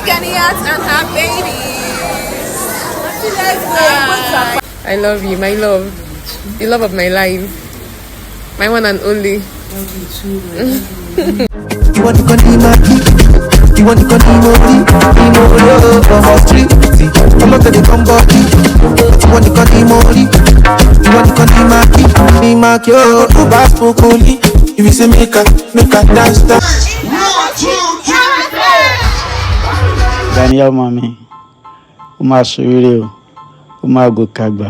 Ganiat and her babies. I love you, my love. The love of my life. My one and only. You want to continue? You want to continue? Street. I'm not gonna come back. You want to continue? You want to continue? Me mark your bus for Koli. If you say make a dance. Daniel mami, ó máa ṣoríire o, ó máa gòkè àgbà,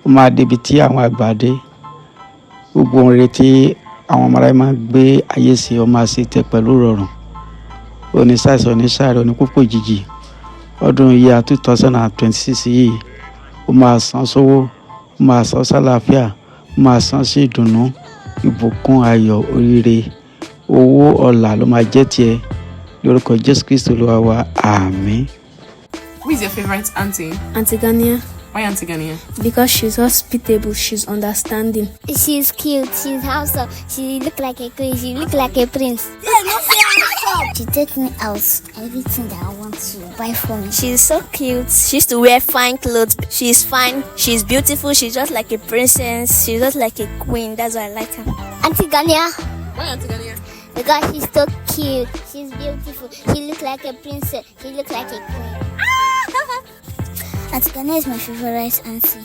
ó máa débi tí àwọn àgbà dé. Gbogbo ohun rere tí àwọn ọmọ aráyé máa gbé ayé sí, ó máa ṣe tẹ pẹ̀lú rọrùn. Oníṣàìsàn oníṣàìrẹ̀ onípòpò jìjì ọdún yíya 2026 yìí, ó máa san sówó, ó máa san sálàáfíà, ó máa san sí ìdùnnú, ìbùkún ayọ̀ oríire, owó ọlá ló máa jẹ́ tiẹ̀. Lórúkọ Jésù Kristi Olúwa wa, àmín. Who is your favorite auntie? Auntie Gania. Why Auntie Gania? Because she's hospitable, she's understanding. She's cute, she's handsome, she look like a queen, she look like a prince. She takes me out, everything that I want to buy for me. She's so cute. She used to wear fine clothes. She's fine, she's beautiful, she's just like a princess, she's just like a queen. That's why I like her. Auntie Gania. Why Auntie Gania? Because she's so cute, she's beautiful, she look like a princess, she look like a queen. Auntie Gania is my favorite auntie.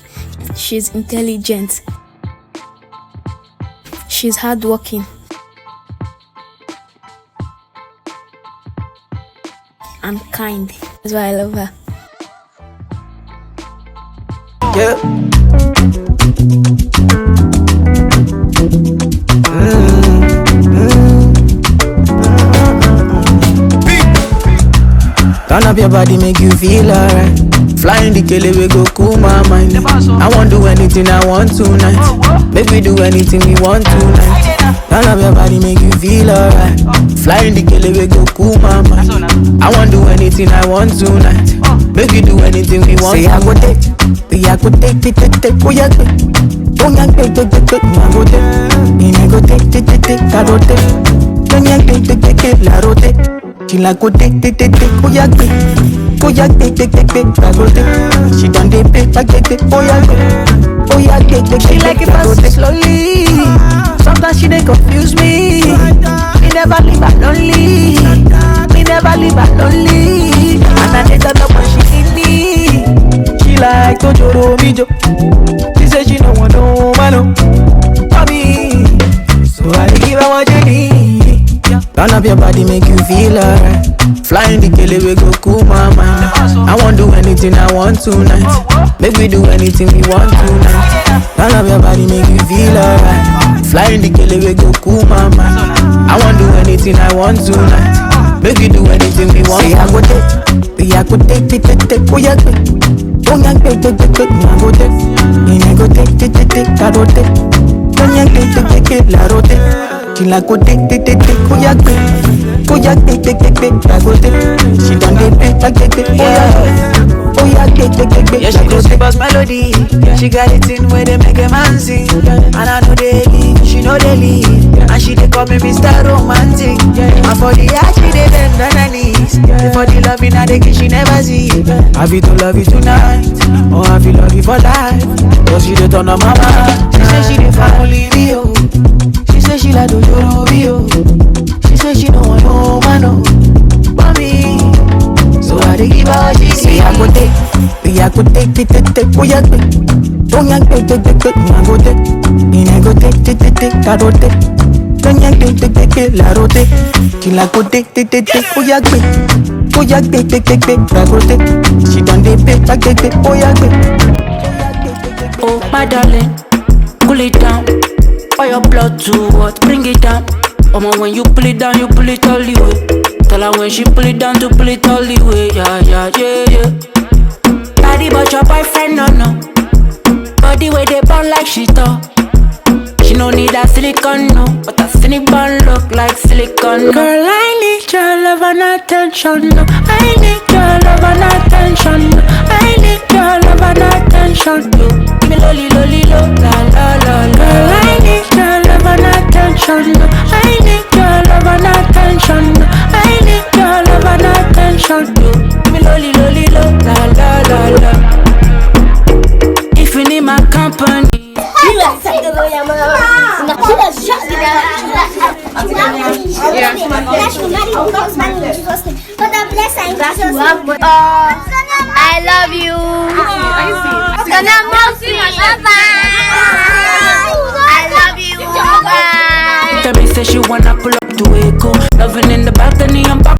She's intelligent. She's hardworking. And kind. That's why I love her. Yeah. Turn up your body, make you feel alright. Flying the kele, we go cool my mind. I won't do anything I want tonight. Make we do anything we want tonight. Turn up your body, make you feel alright. Flying the kele, we go cool my mind. I won't do anything I want tonight. Make we do anything we want. Say I go take, oh yeah, oh yeah, I go take, I go take, I go take, don't ya take, la rote. She like go take, oh yeah, I go take. She done dey pay, oh yeah, she like it fast slowly. Sometimes she dey confuse me. Me never leave her lonely. And I dey turn up when she need me. She like Tojoro Mijo. She say she no want no man, for me. So I dey give her what you need. Turn up your body, make you feel alright. Flying the kele, we go cool my mind. I won't do anything I want tonight. Make we do anything we want tonight. Turn up your body, make you feel alright. Flying the kele, we go cool my mind. I won't do anything I want tonight. Make we do anything we want. Say I go take, oh yeah, oh yeah, me I go take, I go take, I go take, don't ya take, la rote. She like go take, oh yeah, I go take. She done dey pay, oh yeah, yeah, she go sing us melody. She got it in where they make a man sing. And I know they leave, she know they leave. And she dey call me Mr. Romantic. And for the heart she dey bend on her knees. For the loving I dey give she never see. Have you to love you tonight, or have you love you for life? Cause she dey turn on my mind. She say she dey family Rio. She say she like Dojoro Rio. She say she don't want no man, but me. So I dey give her what she say. I go take, oh yeah, oh yeah, don't ya take, I go take, I go take, I go take, don't ya take, la rote. She like go take, oh yeah, I go take. She done dey pay, oh yeah, oh my darling, cool it down. Or your blood to what? Bring it down. Mama, when you pull it down, you pull it all the way. Tell her when she pull it down to pull it all the way. Yeah. Body but your boyfriend, no. Body where they burn like she thought. She no need that silicone, no. But that silicone look like silicone, no. Girl, I need your love and attention, no. I need your love and attention, no. I need your love and attention, no. Give me lolly, lo, la. Girl, I need your love and attention, no. I need your love and attention, no. I need your love and attention. can't do. Give me lolly, lolly, lo, la, la, la, la. If you need my company. I love you. I love you. Tell me say she wanna pull up to Echo. Loving in the balcony, I'm back